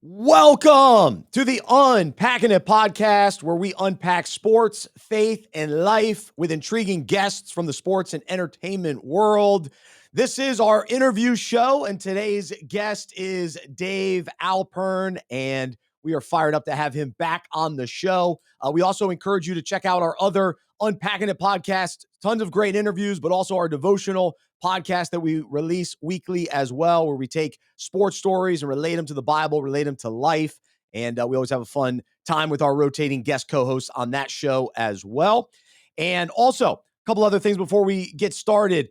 Welcome to the Unpacking It podcast, where we unpack sports, faith, and life with intriguing guests from the sports and entertainment world. This is our interview show, and today's guest is Dave Alpern, and we are fired up to have him back on the show. We also encourage you to check out our other Unpacking It podcast, tons of great interviews, but also our devotional podcast that we release weekly as well, where we take sports stories and relate them to the Bible, relate them to life. And we always have a fun time with our rotating guest co-hosts on that show as well. And also, a couple other things before we get started.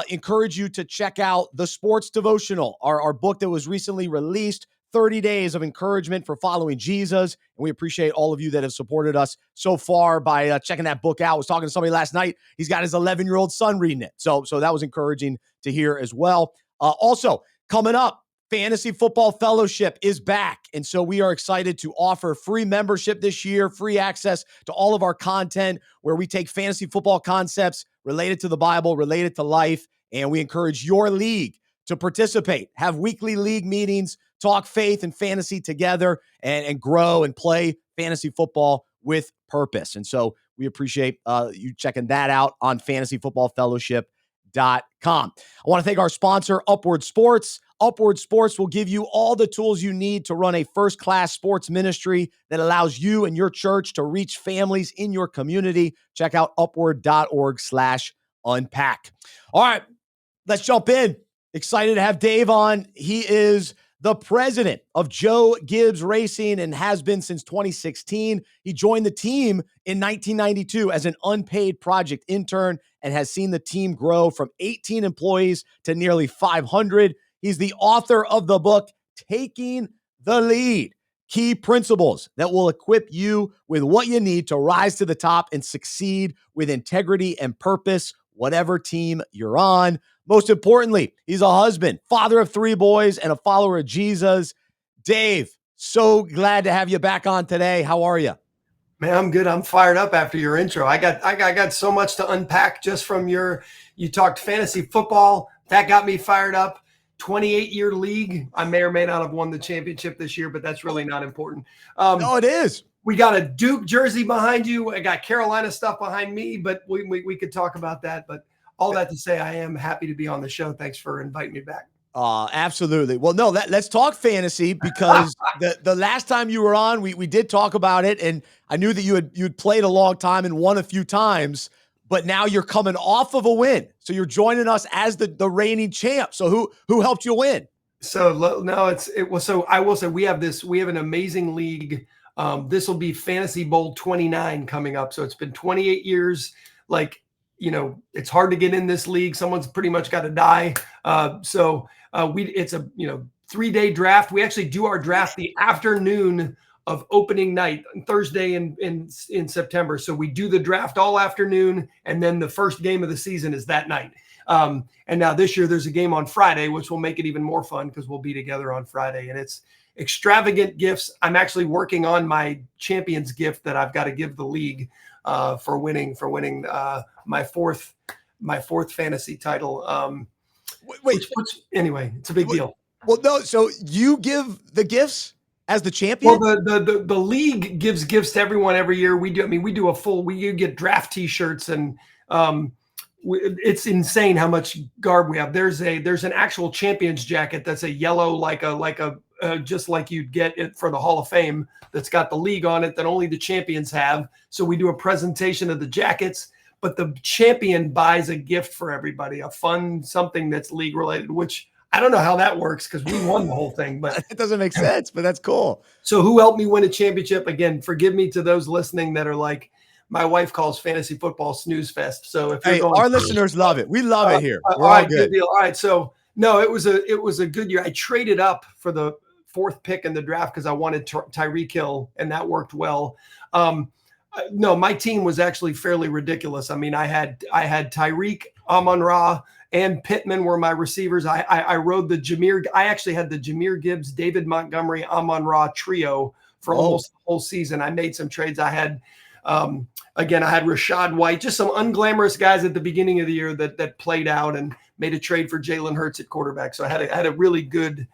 Encourage you to check out the Sports Devotional, our book that was recently released, 30 Days of Encouragement for Following Jesus. And we appreciate all of you that have supported us so far by checking that book out. I was talking to somebody last night. He's got his 11-year-old son reading it. So that was encouraging to hear as well. Also, coming up, Fantasy Football Fellowship is back. And so we are excited to offer free membership this year, free access to all of our content, where we take fantasy football concepts related to the Bible, related to life. And we encourage your league to participate, have weekly league meetings, talk faith and fantasy together, and grow and play fantasy football with purpose. And so we appreciate you checking that out on fantasyfootballfellowship.com. I want to thank our sponsor, Upward Sports. Upward Sports will give you all the tools you need to run a first-class sports ministry that allows you and your church to reach families in your community. Check out upward.org/unpack. All right, let's jump in. Excited to have Dave on. He is the president of Joe Gibbs Racing and has been since 2016. He joined the team in 1992 as an unpaid project intern and has seen the team grow from 18 employees to nearly 500. He's the author of the book, Taking the Lead, Key Principles that will equip you with what you need to rise to the top and succeed with integrity and purpose, whatever team you're on. Most importantly, he's a husband, father of 3 boys, and a follower of Jesus. Dave, so glad to have you back on today. How are you? Man, I'm good. I'm fired up after your intro. I got so much to unpack just from you talked fantasy football. That got me fired up. 28-year league. I may or may not have won the championship this year, but that's really not important. No, it is. We got a Duke jersey behind you. I got Carolina stuff behind me, but we could talk about that. But all that to say, I am happy to be on the show. Thanks for inviting me back. Absolutely. Well, no, let's talk fantasy, because the last time you were on, we did talk about it, and I knew that you'd played a long time and won a few times, but now you're coming off of a win. So you're joining us as the reigning champ. So who helped you win? So no, so I will say we have an amazing league. This will be Fantasy Bowl 29 coming up. So it's been 28 years. It's hard to get in this league. Someone's pretty much got to die. It's a 3-day draft. We actually do our draft the afternoon of opening night, Thursday in September. So we do the draft all afternoon, and then the first game of the season is that night. And now this year there's a game on Friday, which will make it even more fun because we'll be together on Friday. And it's extravagant gifts. I'm actually working on my champion's gift that I've got to give the league for winning my fourth fantasy title. Anyway, it's a big deal. Well, no, so you give the gifts as the champion? Well, the league gives gifts to everyone every year. We get draft T-shirts, and it's insane how much garb we have. There's an actual champions jacket that's a yellow, just like you'd get it for the Hall of Fame, that's got the league on it that only the champions have. So we do a presentation of the jackets, but the champion buys a gift for everybody, a fun something that's league related, which I don't know how that works because we won the whole thing, but it doesn't make sense, but that's cool. So who helped me win a championship? Again, forgive me to those listening that are like, my wife calls fantasy football snooze fest. So if our listeners love it. We love it here. We're all good deal. All right. So no, it was a good year. I traded up for the 4th pick in the draft because I wanted Tyreek Hill, and that worked well. No, my team was actually fairly ridiculous. I mean, I had Tyreek, Amon-Ra, and Pittman were my receivers. I rode the Jameer. I actually had the Jameer Gibbs, David Montgomery, Amon-Ra trio for almost the whole season. I made some trades. I had, again, I had Rashad White, just some unglamorous guys at the beginning of the year that played out, and made a trade for Jalen Hurts at quarterback. So I had a really good.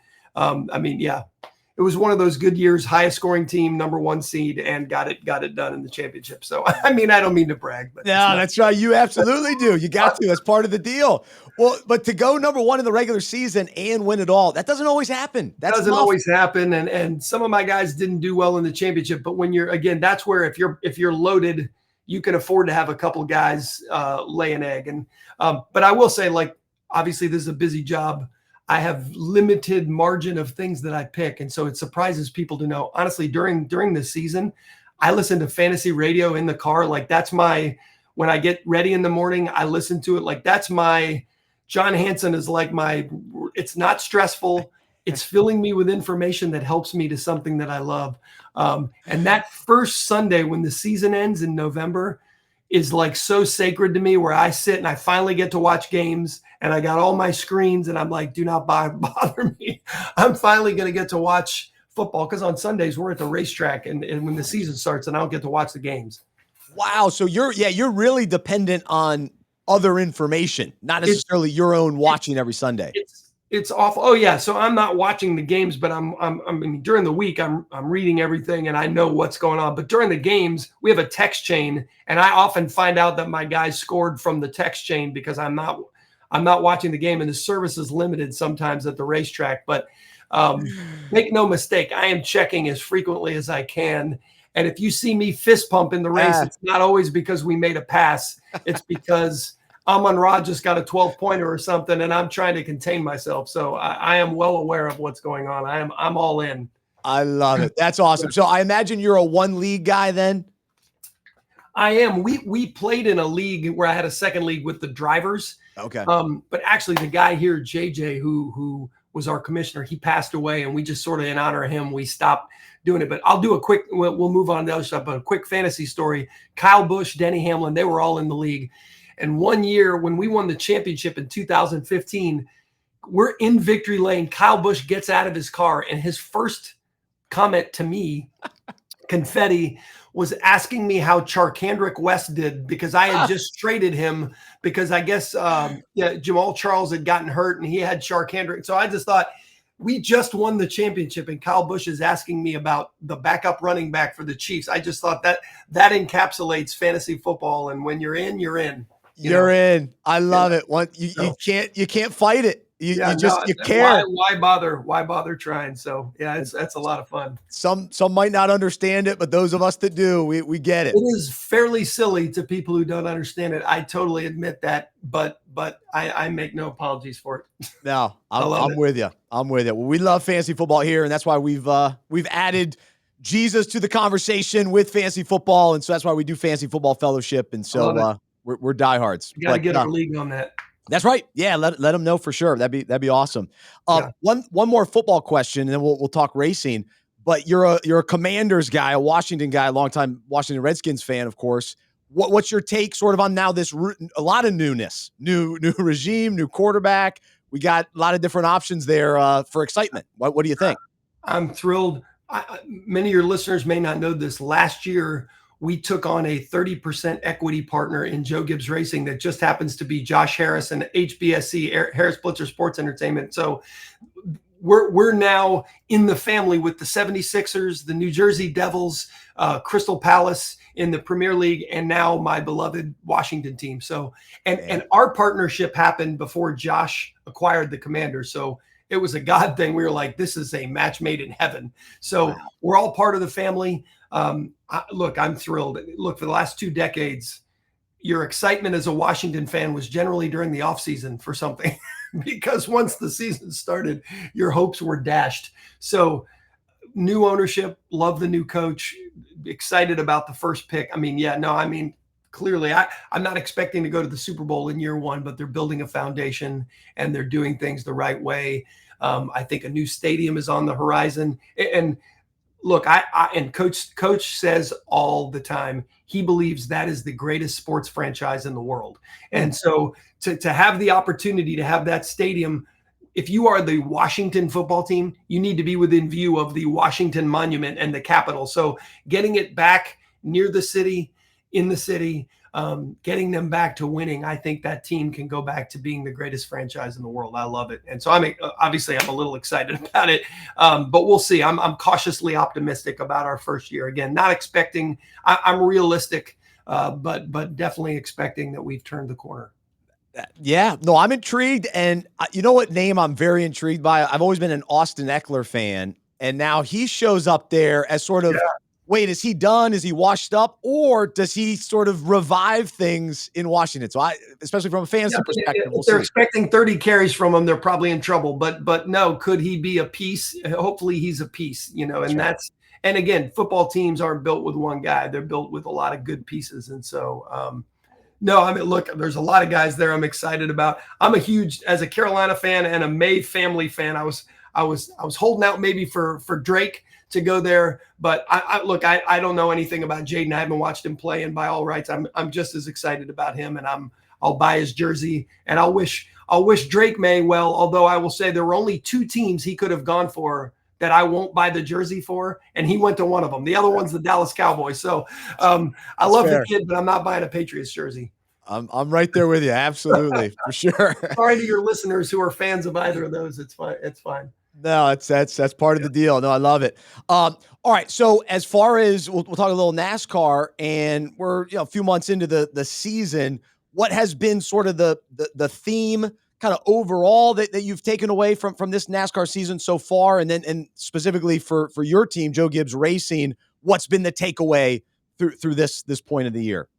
it was one of those good years, highest scoring team, number 1 seed, and got it done in the championship. So, I mean, I don't mean to brag, but No, that's right. You absolutely do. You got to. That's part of the deal. Well, but to go number 1 in the regular season and win it all, that doesn't always happen. That doesn't always happen. And some of my guys didn't do well in the championship, but when you're, again, that's where if you're loaded, you can afford to have a couple guys lay an egg. And but I will say, like, obviously this is a busy job. I have limited margin of things that I pick. And so it surprises people to know, honestly, during the season, I listen to fantasy radio in the car. Like when I get ready in the morning, I listen to it. Like that's John Hansen is like it's not stressful. It's filling me with information that helps me to something that I love. And that first Sunday when the season ends in November is like so sacred to me, where I sit and I finally get to watch games and I got all my screens and I'm like, do not bother me. I'm finally going to get to watch football, because on Sundays we're at the racetrack and when the season starts and I don't get to watch the games. Wow. So you're really dependent on other information, not necessarily your own watching every Sunday. It's awful. Oh yeah. So I'm not watching the games, but I mean, during the week, I'm reading everything and I know what's going on. But during the games, we have a text chain, and I often find out that my guys scored from the text chain because I'm not watching the game, and the service is limited sometimes at the racetrack. But make no mistake, I am checking as frequently as I can. And if you see me fist pump in the race, it's not always because we made a pass. It's because Amon-Ra just got a 12-pointer or something, and I'm trying to contain myself. So I am well aware of what's going on. I'm all in. I love it. That's awesome. So I imagine you're a one league guy then? I am. We played in a league where I had a second league with the drivers. Okay. But actually the guy here, JJ, who was our commissioner, he passed away, and we just sort of in honor of him, we stopped doing it. But I'll do we'll move on to the other stuff, but a quick fantasy story. Kyle Busch, Denny Hamlin, they were all in the league. And one year when we won the championship in 2015, we're in victory lane. Kyle Busch gets out of his car, and his first comment to me, confetti, was asking me how Charkandrick West did, because I had just traded him because I guess Jamal Charles had gotten hurt and he had Charkandrick. So I just thought, we just won the championship and Kyle Busch is asking me about the backup running back for the Chiefs. I just thought that encapsulates fantasy football. And when you're in, you're in. You're in. I love it. You can't fight it. You care. Why bother? Why bother trying? So yeah, that's a lot of fun. Some might not understand it, but those of us that do, we get it. It is fairly silly to people who don't understand it. I totally admit that, but I make no apologies for it. No, I'm with you. I'm with you. Well, we love fantasy football here, and that's why we've added Jesus to the conversation with fantasy football, and so that's why we do fantasy football fellowship. And so we're diehards. You got to get our league on that. That's right. Yeah, let them know for sure. That'd be awesome. One more football question, and then we'll talk racing. But you're a Commanders guy, a Washington guy, a longtime Washington Redskins fan, of course. What's your take sort of on now this a lot of newness, new regime, new quarterback? We got a lot of different options there for excitement. What do you think? I'm thrilled. Many of your listeners may not know this. Last year, we took on a 30% equity partner in Joe Gibbs Racing that just happens to be Josh Harris and HBSC, Harris Blitzer Sports Entertainment. So we're now in the family with the 76ers, the New Jersey Devils, Crystal Palace in the Premier League, and now my beloved Washington team. So, and our partnership happened before Josh acquired the Commanders. So it was a God thing. We were like, this is a match made in heaven. So we're all part of the family. Look, I'm thrilled. Look, for the last 2 decades, your excitement as a Washington fan was generally during the offseason for something because once the season started, your hopes were dashed. So new ownership, love the new coach, excited about the first pick. I mean, clearly I'm not expecting to go to the Super Bowl in year 1, but they're building a foundation and they're doing things the right way. I think a new stadium is on the horizon. And look, and coach says all the time, he believes that is the greatest sports franchise in the world. And so to have the opportunity to have that stadium, if you are the Washington football team, you need to be within view of the Washington Monument and the Capitol. So getting it back near the city, in the city, getting them back to winning, I think that team can go back to being the greatest franchise in the world. I love it. And so obviously I'm a little excited about it, but we'll see. I'm cautiously optimistic about our first year. Again, not expecting, I'm realistic, but definitely expecting that we've turned the corner. Yeah, no, I'm intrigued. And you know what name I'm very intrigued by? I've always been an Austin Eckler fan. And now he shows up there as sort of, wait, is he done? Is he washed up? Or does he sort of revive things in Washington? So especially from a fantasy perspective, if they're expecting 30 carries from him, they're probably in trouble. But no, could he be a piece? Hopefully he's a piece, and and again, football teams aren't built with one guy. They're built with a lot of good pieces. And so, no, I mean, look, there's a lot of guys there I'm excited about. I'm as a Carolina fan and a May family fan, I was holding out maybe for Drake to go there, but I don't know anything about Jaden. I haven't watched him play, and by all rights, I'm just as excited about him, and I'll buy his jersey, and I'll wish Drake may well. Although I will say there were only 2 teams he could have gone for that I won't buy the jersey for, and he went to one of them. The other one's the Dallas Cowboys. So I love the kid, but I'm not buying a Patriots jersey. I'm right there with you. Absolutely. For sure. Sorry to your listeners who are fans of either of those. It's fine. It's fine. No, that's part of the deal. No, I love it. All right. So as far as we'll talk a little NASCAR, and we're a few months into the season, what has been sort of the theme kind of overall that you've taken away from this NASCAR season so far, and specifically for your team, Joe Gibbs Racing, what's been the takeaway through this point of the year?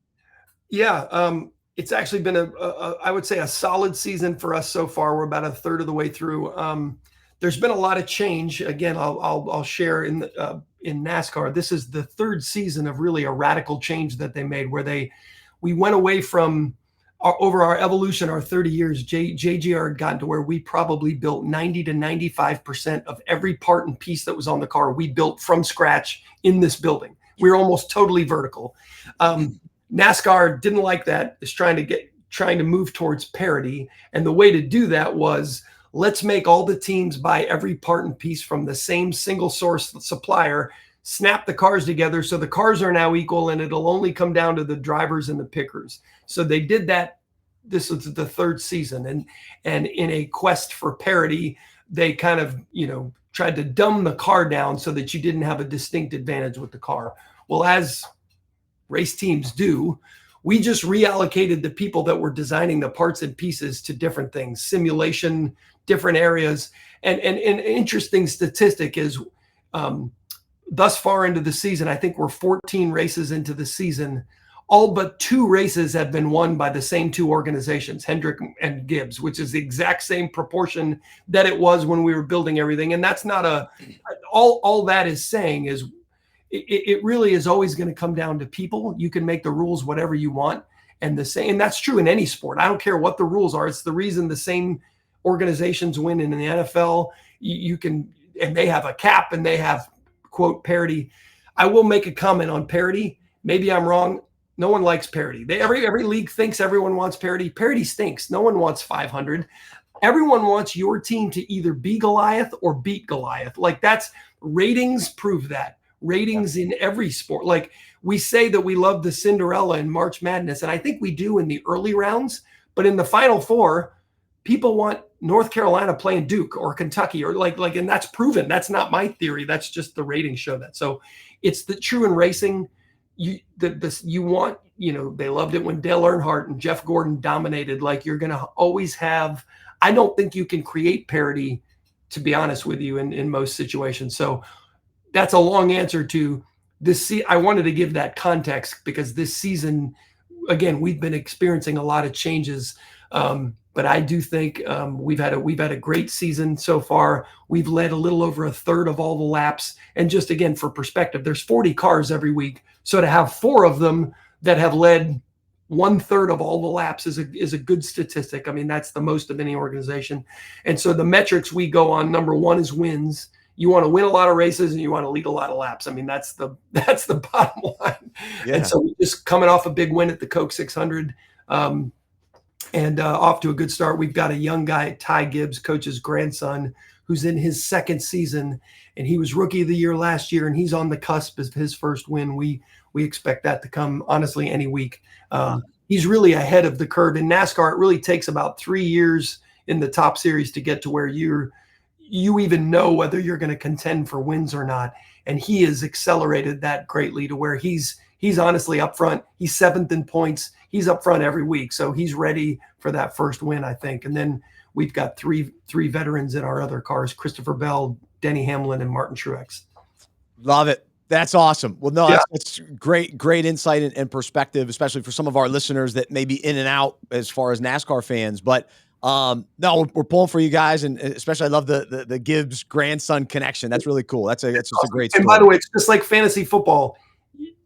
Yeah, it's actually been I would say a solid season for us so far. We're about a third of the way through. There's been a lot of change. Again, I'll share in NASCAR. This is the 3rd season of really a radical change that they made, where we went away from over our evolution, our 30 years. JGR had gotten to where we probably built 90 to 95% of every part and piece that was on the car. We built from scratch in this building. We were almost totally vertical. NASCAR didn't like that. Is trying to move towards parity, and the way to do that was, let's make all the teams buy every part and piece from the same single source supplier, snap the cars together so the cars are now equal, and it'll only come down to the drivers and the pickers. So they did that. This was the 3rd season, and in a quest for parity, they kind of tried to dumb the car down so that you didn't have a distinct advantage with the car. Well, as race teams do, we just reallocated the people that were designing the parts and pieces to different things, simulation, different areas. And an interesting statistic is thus far into the season, I think we're 14 races into the season, all but 2 races have been won by the same 2 organizations, Hendrick and Gibbs, which is the exact same proportion that it was when we were building everything. And that's not all that is saying is, it really is always going to come down to people. You can make the rules whatever you want, and that's true in any sport. I don't care what the rules are. It's the reason the same organizations win in the NFL. And they have a cap, and they have, quote, parity. I will make a comment on parity. Maybe I'm wrong. No one likes parity. Every league thinks everyone wants parity. Parity stinks. No one wants 500. Everyone wants your team to either be Goliath or beat Goliath. Like, that's ratings prove that. Ratings in every sport. Like, we say that we love the Cinderella in March Madness, and I think we do in the early rounds, but in the Final Four, people want North Carolina playing Duke or Kentucky or like, and that's proven. That's not my theory. That's just the ratings show that. So it's the true in racing. They loved it when Dale Earnhardt and Jeff Gordon dominated. Like, you're going to always have, I don't think you can create parity, to be honest with you, in most situations. So that's a long answer to this. I wanted to give that context because this season, again, we've been experiencing a lot of changes. But I do think we've had a great season so far. We've led a little over a third of all the laps. And just again, for perspective, there's 40 cars every week. So to have 4 of them that have led 1/3 of all the laps is a good statistic. I mean, that's the most of any organization. And so the metrics we go on, number 1 is wins. You want to win a lot of races and you want to lead a lot of laps. I mean, that's the bottom line. Yeah. And so we're just coming off a big win at the Coke 600. And off to a good start. We've got a young guy, Ty Gibbs, coach's grandson, who's in his second season, and he was rookie of the year last year, and he's on the cusp of his first win. We expect that to come, honestly, any week. He's really ahead of the curve. In NASCAR, it really takes about 3 years in the top series to get to where you even know whether you're going to contend for wins or not. And he has accelerated that greatly to where he's honestly up front. He's 7th in points. He's up front every week. So he's ready for that first win, I think. And then we've got three veterans in our other cars: Christopher Bell, Denny Hamlin, and Martin Truex. Love it. That's awesome. Well, no, that's great insight and perspective, especially for some of our listeners that may be in and out as far as NASCAR fans. But no, we're pulling for you guys, and especially I love the Gibbs grandson connection. That's really cool. That's just a great story. And by the way, it's just like fantasy football.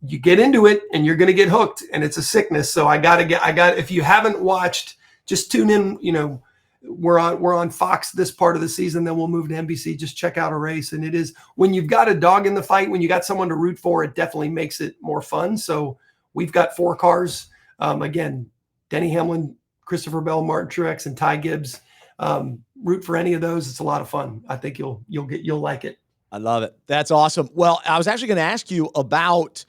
You get into it and you're going to get hooked, and it's a sickness. So if you haven't watched, just tune in. You know, we're on Fox this part of the season, then we'll move to NBC. Just check out a race. And it is, when you've got a dog in the fight, when you got someone to root for, it definitely makes it more fun. So we've got 4 cars. Again, Denny Hamlin, Christopher Bell, Martin Truex, and Ty Gibbs. Root for any of those. It's a lot of fun. I think you'll like it. I love it. That's awesome. Well, I was actually going to ask you about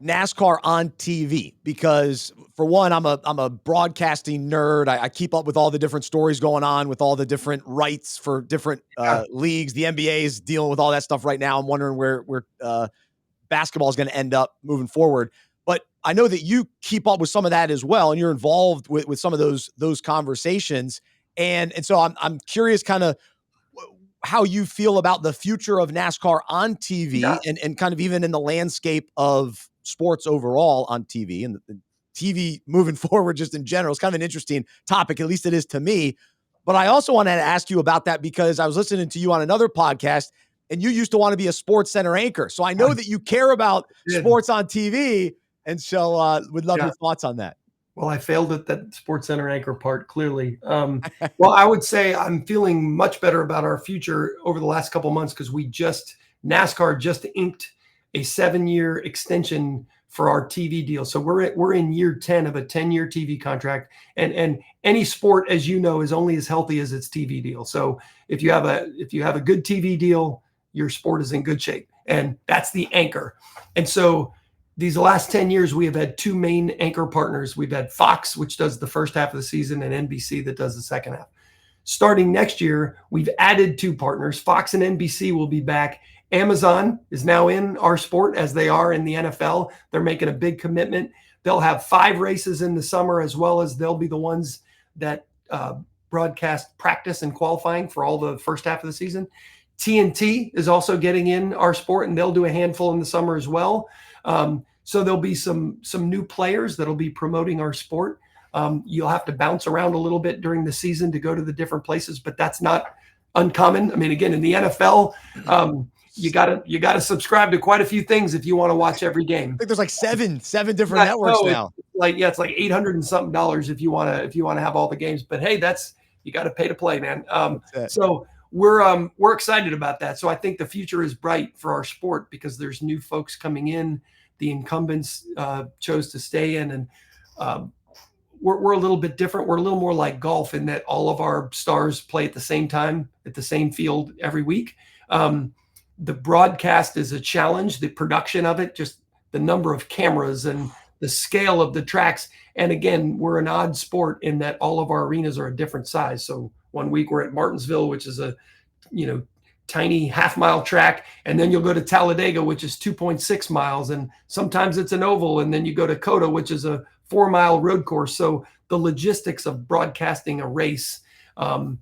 NASCAR on TV, because for one, I'm a broadcasting nerd. I keep up with all the different stories going on with all the different rights for different leagues. The NBA is dealing with all that stuff right now. I'm wondering where basketball is going to end up moving forward. But I know that you keep up with some of that as well, and you're involved with some of those conversations. And so I'm curious kind of how you feel about the future of NASCAR on TV and kind of even in the landscape of sports overall on TV, and the TV moving forward just in general. It's kind of an interesting topic, at least it is to me. But I also wanted to ask you about that because I was listening to you on another podcast, and you used to want to be a Sports Center anchor. So I know that you care about sports on TV, and so would love your thoughts on that. Well, I failed at that Sports Center anchor part, clearly. Well, I would say I'm feeling much better about our future over the last couple of months because NASCAR just inked a 7-year extension for our TV deal. So we're in year 10 of a 10-year TV contract. And any sport, as you know, is only as healthy as its TV deal. So if you have a good TV deal, your sport is in good shape. And that's the anchor. And so these last 10 years, we have had 2 main anchor partners. We've had Fox, which does the first half of the season, and NBC that does the second half. Starting next year, we've added 2 partners. Fox and NBC will be back. Amazon is now in our sport as they are in the NFL. They're making a big commitment. They'll have 5 races in the summer, as well as they'll be the ones that broadcast practice and qualifying for all the first half of the season. TNT is also getting in our sport, and they'll do a handful in the summer as well. So there'll be some new players that'll be promoting our sport. You'll have to bounce around a little bit during the season to go to the different places, but that's not uncommon. I mean, again, in the NFL, you gotta subscribe to quite a few things if you want to watch every game. I think there's like seven different networks now. It's like $800 and something if you want to have all the games. But hey, you got to pay to play, man. So we're excited about that. So I think the future is bright for our sport because there's new folks coming in. The incumbents chose to stay in, and we're a little bit different. We're a little more like golf in that all of our stars play at the same time at the same field every week. The broadcast is a challenge. The production of it, just the number of cameras and the scale of the tracks. And again, we're an odd sport in that all of our arenas are a different size. So one week we're at Martinsville, which is a tiny half-mile track, and then you'll go to Talladega, which is 2.6 miles, and sometimes it's an oval, and then you go to COTA, which is a 4-mile road course. So the logistics of broadcasting a race, and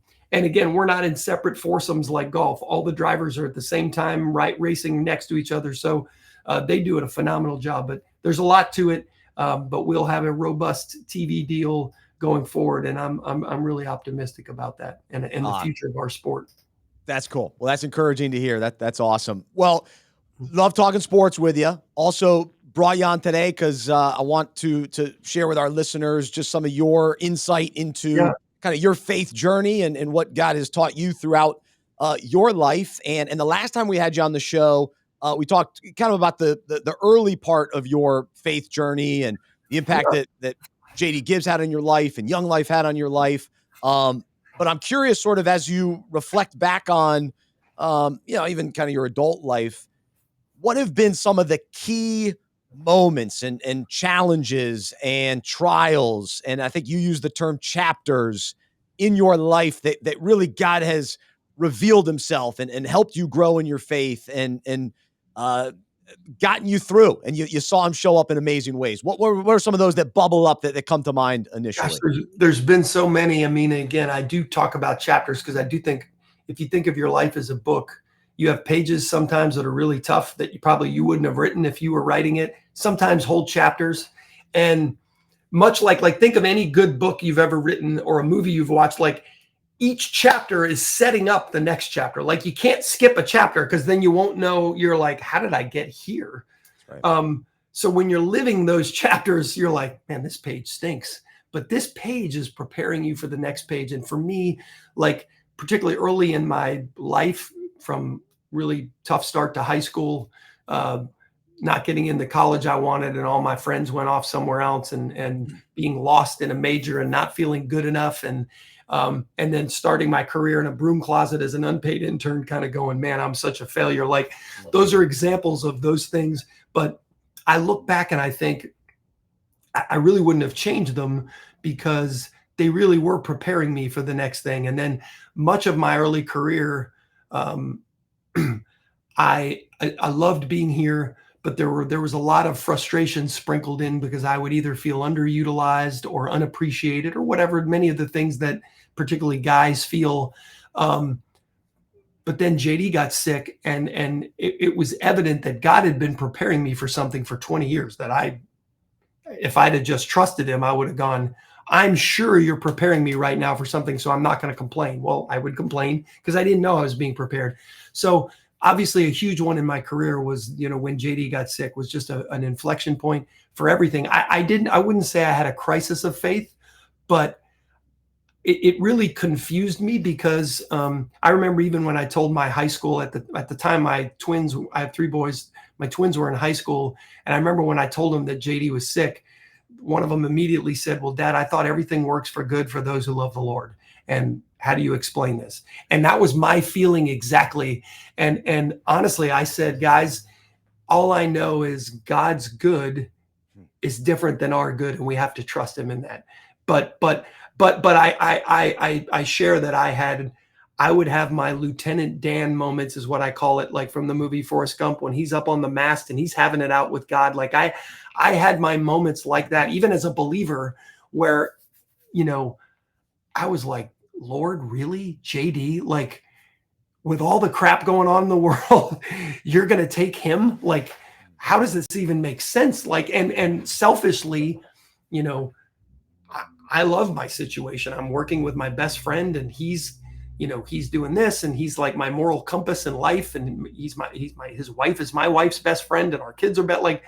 again, we're not in separate foursomes like golf. All the drivers are at the same time, racing next to each other. So they do a phenomenal job. But there's a lot to it. But we'll have a robust TV deal going forward, and I'm really optimistic about that and the future of our sport. That's cool. Well, that's encouraging to hear. That's awesome. Well, love talking sports with you. Also brought you on today because I want to share with our listeners just some of your insight into kind of your faith journey and what God has taught you throughout your life. And the last time we had you on the show, we talked kind of about the early part of your faith journey and the impact that JD Gibbs had on your life and Young Life had on your life. But I'm curious, sort of, as you reflect back on, even kind of your adult life, what have been some of the key moments and challenges and trials? And I think you use the term chapters in your life that really God has revealed himself and helped you grow in your faith and uh, gotten you through, and you saw him show up in amazing ways. What are some of those that bubble up that come to mind Gosh, initially? there's been so many. I mean, again, I do talk about chapters because I do think if you think of your life as a book, you have pages sometimes that are really tough that you wouldn't have written if you were writing it. Sometimes whole chapters, and much like think of any good book you've ever written or a movie you've watched. Like each chapter is setting up the next chapter. Like you can't skip a chapter because then you won't know. You're like, how did I get here? Right. So when you're living those chapters, you're like, man, this page stinks. But this page is preparing you for the next page. And for me, like particularly early in my life, from really tough start to high school, not getting into college I wanted, and all my friends went off somewhere else, and being lost in a major and not feeling good enough. And then starting my career in a broom closet as an unpaid intern, kind of going, man, I'm such a failure. Like those are examples of those things. But I look back and I think I really wouldn't have changed them because they really were preparing me for the next thing. And then much of my early career, I loved being here, but there was a lot of frustration sprinkled in because I would either feel underutilized or unappreciated or whatever, many of the things that particularly guys feel. But then JD got sick, and it was evident that God had been preparing me for something for 20 years that if I'd have just trusted him, I would have gone, I'm sure you're preparing me right now for something, so I'm not going to complain. Well, I would complain because I didn't know I was being prepared. So obviously a huge one in my career was, when JD got sick was just an inflection point for everything. I wouldn't say I had a crisis of faith, but it really confused me because I remember even when I told my high school at the time, I have 3 boys, my twins were in high school. And I remember when I told them that JD was sick, one of them immediately said, well, Dad, I thought everything works for good for those who love the Lord. And how do you explain this? And that was my feeling exactly. And honestly, I said, guys, all I know is God's good is different than our good, and we have to trust him in that. But I share that I would have my Lieutenant Dan moments, is what I call it, like from the movie Forrest Gump, when he's up on the mast and he's having it out with God. Like I had my moments like that, even as a believer, where, I was like, Lord, really? JD, like with all the crap going on in the world, you're going to take him? Like, how does this even make sense? Like, and selfishly, I love my situation. I'm working with my best friend, and he's doing this, and he's like my moral compass in life. And his wife is my wife's best friend, and our kids are like,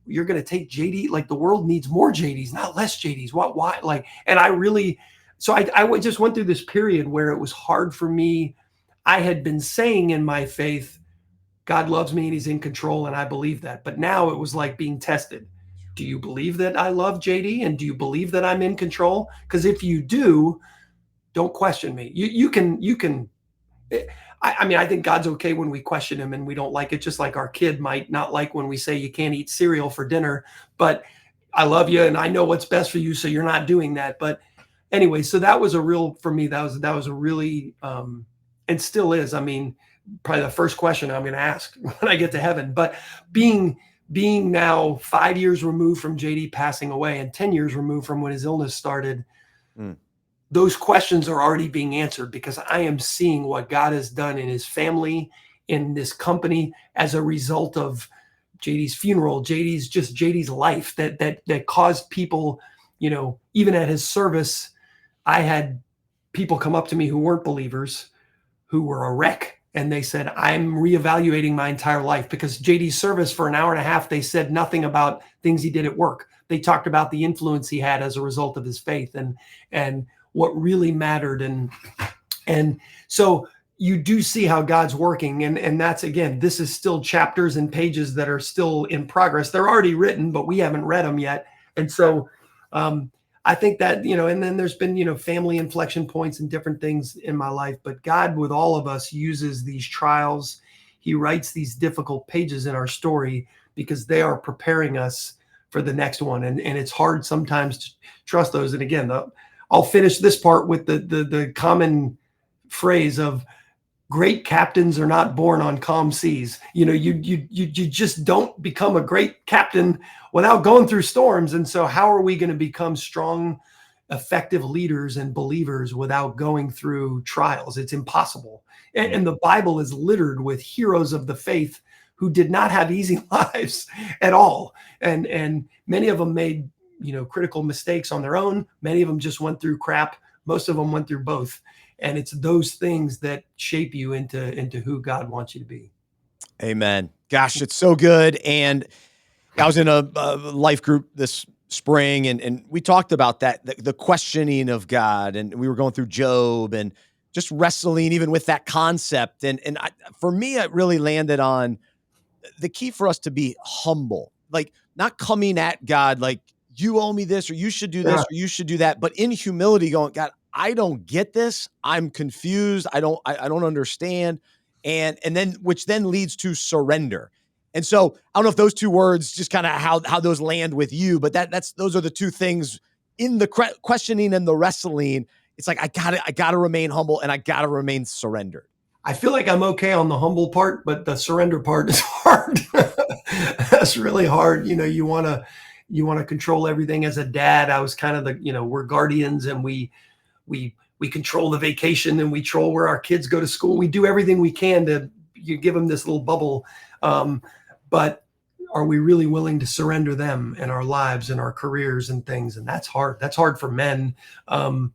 you're going to take JD? Like the world needs more JDs, not less JDs. Why? Like, and I just went through this period where it was hard for me. I had been saying in my faith, God loves me and he's in control, and I believe that. But now it was like being tested. Do you believe that I love JD? And do you believe that I'm in control? Because if you do, don't question me. You can. I think God's okay when we question him and we don't like it, just like our kid might not like when we say you can't eat cereal for dinner, but I love you and I know what's best for you, so you're not doing that. But anyway, so that was for me, that was a really, and still is, I mean, probably the first question I'm going to ask when I get to heaven. But being now 5 years removed from JD passing away and 10 years removed from when his illness started, those questions are already being answered because I am seeing what God has done in his family, in this company, as a result of JD's funeral, JD's life that caused people, even at his service, I had people come up to me who weren't believers, who were a wreck. And they said, I'm reevaluating my entire life, because JD's service for an hour and a half, they said nothing about things he did at work. They talked about the influence he had as a result of his faith and what really mattered. And so you do see how God's working. And that's, again, this is still chapters and pages that are still in progress. They're already written, but we haven't read them yet. And so I think that, and then there's been, family inflection points and different things in my life, but God with all of us uses these trials. He writes these difficult pages in our story because they are preparing us for the next one. And it's hard sometimes to trust those. And again, I'll finish this part with the common phrase of great captains are not born on calm seas. You just don't become a great captain without going through storms. And so how are we going to become strong, effective leaders and believers without going through trials? It's impossible. And the Bible is littered with heroes of the faith who did not have easy lives at all. And many of them made, critical mistakes on their own. Many of them just went through crap. Most of them went through both. And it's those things that shape you into who God wants you to be. Amen. Gosh, it's so good. And I was in a life group this spring, and we talked about that, the questioning of God, and we were going through Job and just wrestling even with that concept. And for me, it really landed on the key for us to be humble, like not coming at God like, you owe me this, or you should do this, or you should do that, but in humility going, God, I don't get this. I'm confused. I don't understand. And then, which then leads to surrender. And so I don't know if those two words just kind of how those land with you, but those are the two things in the questioning and the wrestling. It's like, I gotta remain humble, and I gotta remain surrendered. I feel like I'm okay on the humble part, but the surrender part is hard. That's really hard. You want to control everything. As a dad, I was kind of we're guardians, and we control the vacation, and we control where our kids go to school. We do everything we can to give them this little bubble. But are we really willing to surrender them and our lives and our careers and things? And that's hard. That's hard for men. And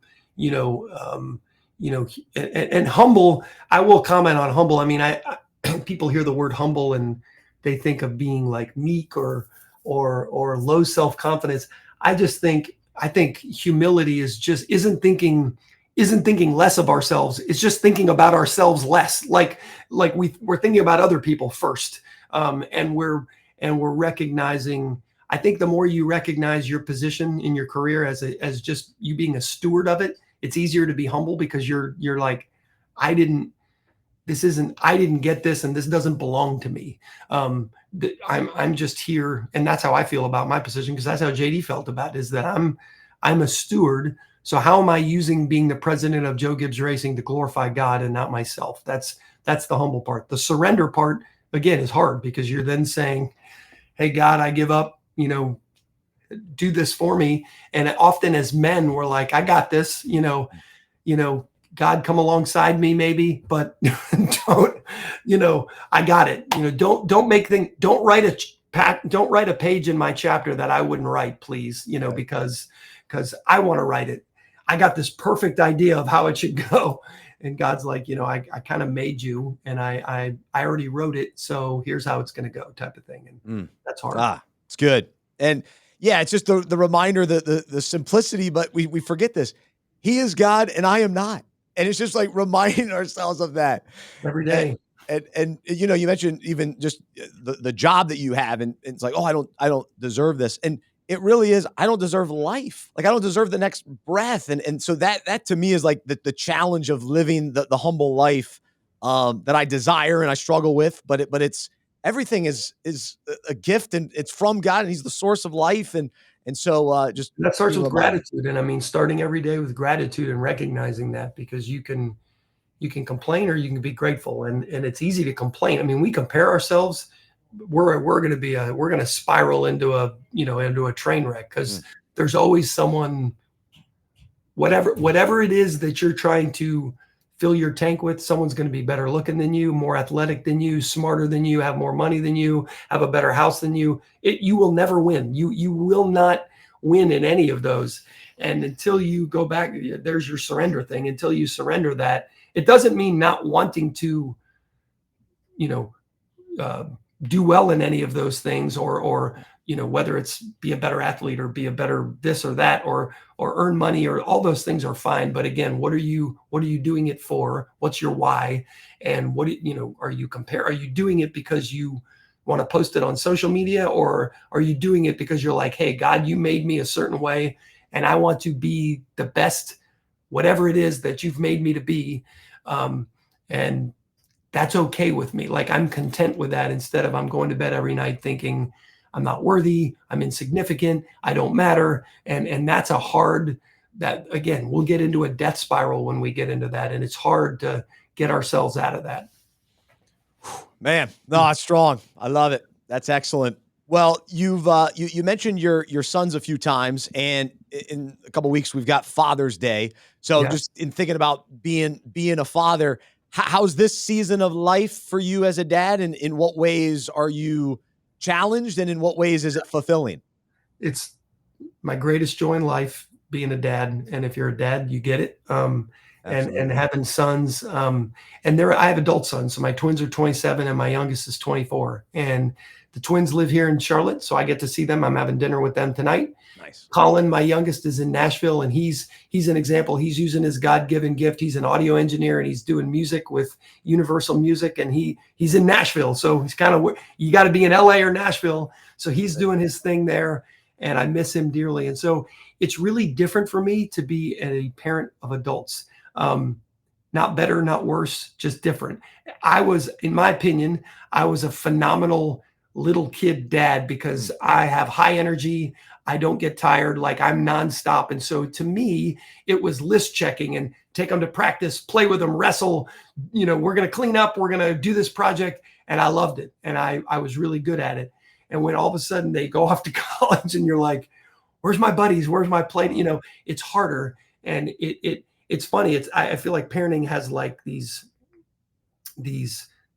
humble, I will comment on humble. I mean, I people hear the word humble and they think of being like meek or low self-confidence. I think humility isn't thinking less of ourselves. It's just thinking about ourselves less. Like we're thinking about other people first. And we're recognizing, I think the more you recognize your position in your career as just you being a steward of it, it's easier to be humble, because you're like, I didn't get this, and this doesn't belong to me. I'm just here. And that's how I feel about my position, because that's how JD felt about it, is that I'm a steward. So how am I using being the president of Joe Gibbs Racing to glorify God and not myself? That's the humble part. The surrender part, again, is hard, because you're then saying, hey, God, I give up, do this for me. And often as men, we're like, I got this, God, come alongside me maybe, but don't, I got it. Don't write a page in my chapter that I wouldn't write, please, because I want to write it. I got this perfect idea of how it should go. And God's like, I kind of made you, and I already wrote it. So here's how it's going to go, type of thing. And that's hard. It's good. And yeah, it's just the reminder, the simplicity, but we forget this. He is God and I am not. And it's just like reminding ourselves of that every day. And you mentioned even just the job that you have, and it's like, oh, I don't deserve this. And it really is, I don't deserve life. Like, I don't deserve the next breath. And so that to me is like the challenge of living the humble life that I desire and I struggle with, but it's everything is a gift, and it's from God, and He's the source of life. And so just that starts with gratitude. And I mean, starting every day with gratitude and recognizing that, because you can complain or you can be grateful. And it's easy to complain. I mean, we compare ourselves. We're going to spiral into a train wreck, because there's always someone, whatever it is that you're trying to fill your tank with, someone's going to be better looking than you, more athletic than you, smarter than you, have more money than you, have a better house than you. You will never win. You will not win in any of those. And until you go back, there's your surrender thing. Until you surrender that, it doesn't mean not wanting to, do well in any of those things, or whether it's be a better athlete or be a better this or that, or earn money, or all those things are fine. But again, what are you doing it for? What's your why? And are you doing it because you want to post it on social media, or are you doing it because you're like, hey, God, you made me a certain way, and I want to be the best, whatever it is that you've made me to be. And that's okay with me. Like, I'm content with that, instead of I'm going to bed every night thinking I'm not worthy, I'm insignificant, I don't matter. And that's a hard, that again, we'll get into a death spiral when we get into that. And it's hard to get ourselves out of that. Man, no, it's strong. I love it. That's excellent. Well, you mentioned your sons a few times, and in a couple of weeks we've got Father's Day. So Yes. just in thinking about being a father, how's this season of life for you as a dad, and in what ways are you challenged, and in what ways is it fulfilling? It's my greatest joy in life, being a dad. And if you're a dad, you get it. And Absolutely. having sons, and I have adult sons. So my twins are 27 and my youngest is 24. And the twins live here in Charlotte, so I get to see them. I'm having dinner with them tonight. Nice. Colin, my youngest, is in Nashville, and he's an example. He's using his God-given gift. He's an audio engineer, and he's doing music with Universal Music, and he's in Nashville. So he's kind of, you got to be in LA or Nashville. So he's doing his thing there, and I miss him dearly. And so it's really different for me to be a parent of adults. Not better, not worse, just different. In my opinion, I was a phenomenal little kid dad, because I have high energy. I don't get tired. Like, I'm nonstop. And so to me, it was list checking and take them to practice, play with them, wrestle, we're going to clean up, we're going to do this project. And I loved it. And I was really good at it. And when all of a sudden they go off to college and you're like, where's my buddies? Where's my play? It's harder. And it's funny. I feel like parenting has like these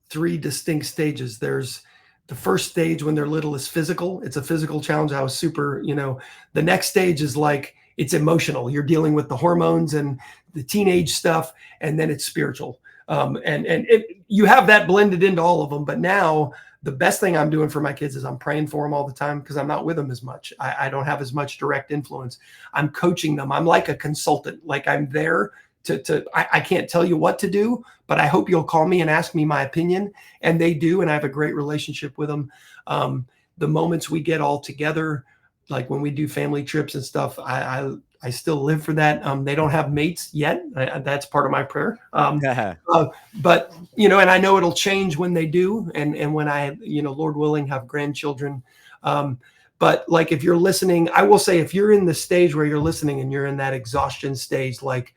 three distinct stages. There's the first stage when they're little is physical. It's a physical challenge. I was super, the next stage is like, it's emotional. You're dealing with the hormones and the teenage stuff. And then it's spiritual. You have that blended into all of them. But now the best thing I'm doing for my kids is I'm praying for them all the time, because I'm not with them as much. I don't have as much direct influence. I'm coaching them. I'm like a consultant. Like, I'm there I can't tell you what to do, but I hope you'll call me and ask me my opinion. And they do. And I have a great relationship with them. The moments we get all together, like when we do family trips and stuff, I still live for that. They don't have mates yet. That's part of my prayer. But, and I know it'll change when they do. And when I, Lord willing, have grandchildren. But like, if you're listening, I will say, if you're in the stage where you're listening and you're in that exhaustion stage, like,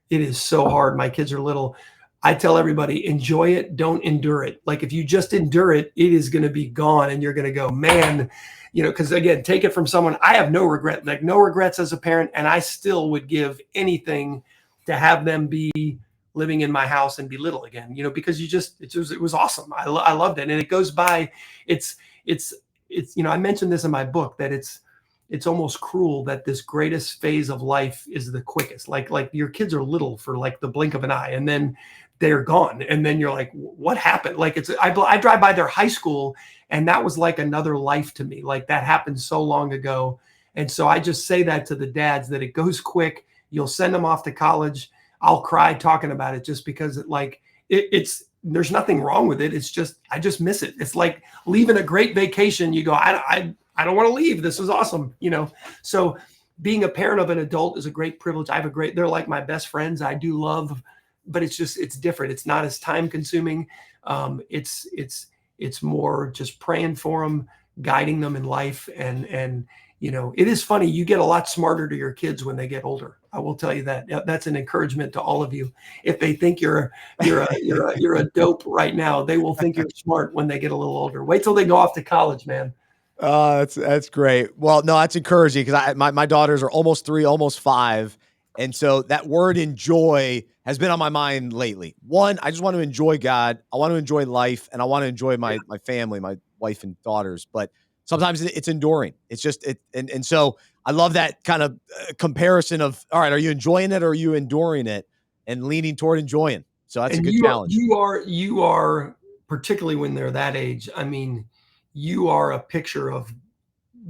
it is so hard. My kids are little. I tell everybody, enjoy it. Don't endure it. Like, if you just endure it, it is going to be gone. And you're going to go, man, because again, take it from someone. I have no regret, like no regrets as a parent. And I still would give anything to have them be living in my house and be little again, because it was awesome. I loved it. And it goes by, it's, I mentioned this in my book, that it's almost cruel that this greatest phase of life is the quickest. Like your kids are little for like the blink of an eye, and then they're gone. And then you're like, what happened? Like, I drive by their high school, and that was like another life to me. Like, that happened so long ago. And so I just say that to the dads, that it goes quick. You'll send them off to college. I'll cry talking about it, just because there's nothing wrong with it. It's just, I just miss it. It's like leaving a great vacation. You go, I don't want to leave. This was awesome. So being a parent of an adult is a great privilege. They're like my best friends. I do love, but it's different. It's not as time consuming. It's more just praying for them, guiding them in life. And it is funny. You get a lot smarter to your kids when they get older. I will tell you that. That's an encouragement to all of you. If they think you're a dope right now, they will think you're smart when they get a little older. Wait till they go off to college, man. That's great. Well, no, that's encouraging, because my daughters are almost 3, almost 5. And so that word enjoy has been on my mind lately. One, I just want to enjoy God. I want to enjoy life, and I want to enjoy my family, my wife and daughters. But sometimes it's enduring. It's just and so I love that kind of comparison of, all right, are you enjoying it or are you enduring it, and leaning toward enjoying? So that's a good challenge. You are, particularly when they're that age. I mean, you are a picture of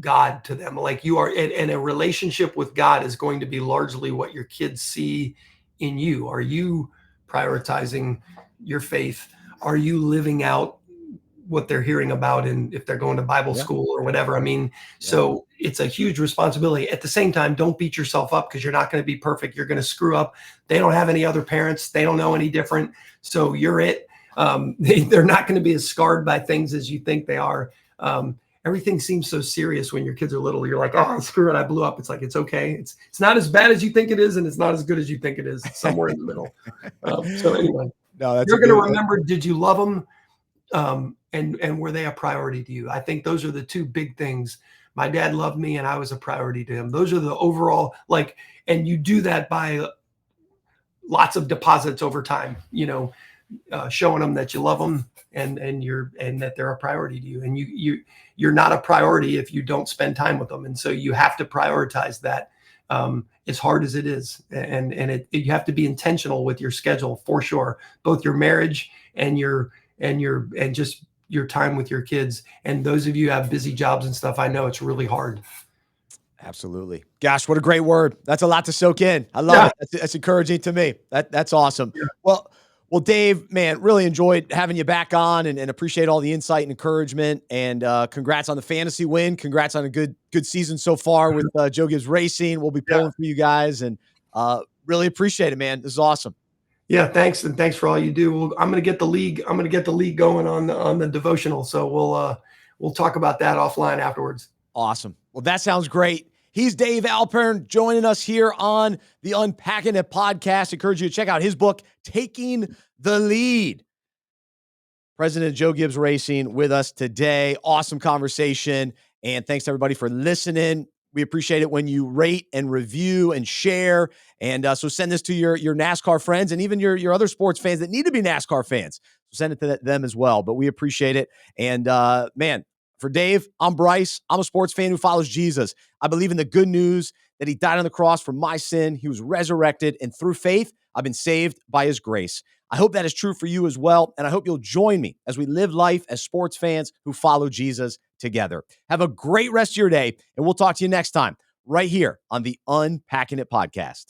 God to them. Like, you are, and a relationship with God is going to be largely what your kids see in you. Are you prioritizing your faith? Are you living out what they're hearing about, and if they're going to Bible Yeah. school or whatever. I mean, Yeah. so it's a huge responsibility. At the same time, don't beat yourself up because you're not going to be perfect. You're going to screw up. They don't have any other parents. They don't know any different. So you're it. They're not going to be as scarred by things as you think they are. Everything seems so serious when your kids are little. You're like, oh, screw it, I blew up. It's like, it's okay. It's not as bad as you think it is, and it's not as good as you think it is. It's somewhere in the middle. So anyway, No, you're going to remember, did you love them? And were they a priority to you? I think those are the two big things. My dad loved me and I was a priority to him. Those are the overall, like, and you do that by lots of deposits over time, showing them that you love them and that they're a priority to you. And you're not a priority if you don't spend time with them. And so you have to prioritize that, as hard as it is. And you have to be intentional with your schedule for sure, both your marriage and just your time with your kids. And those of you who have busy jobs and stuff, I know it's really hard. Absolutely. Gosh, what a great word. That's a lot to soak in. I love it. That's encouraging to me. That's awesome. Yeah. Well, Dave, man, really enjoyed having you back on and appreciate all the insight and encouragement. And congrats on the fantasy win. Congrats on a good season so far with Joe Gibbs Racing. We'll be pulling for you guys and really appreciate it, man. This is awesome. Yeah, thanks, and thanks for all you do. I'm going to get the league. I'm going to get the league going on the devotional. So we'll talk about that offline afterwards. Awesome. Well, that sounds great. He's Dave Alpern joining us here on the Unpacking It podcast. I encourage you to check out his book, Taking the Lead. President Joe Gibbs Racing with us today. Awesome conversation. And thanks to everybody for listening. We appreciate it when you rate and review and share. And so send this to your NASCAR friends and even your other sports fans that need to be NASCAR fans. So send it to them as well. But we appreciate it. And man, for Dave, I'm Bryce. I'm a sports fan who follows Jesus. I believe in the good news that he died on the cross for my sin. He was resurrected. And through faith, I've been saved by his grace. I hope that is true for you as well. And I hope you'll join me as we live life as sports fans who follow Jesus together. Have a great rest of your day. And we'll talk to you next time right here on the Unpacking It podcast.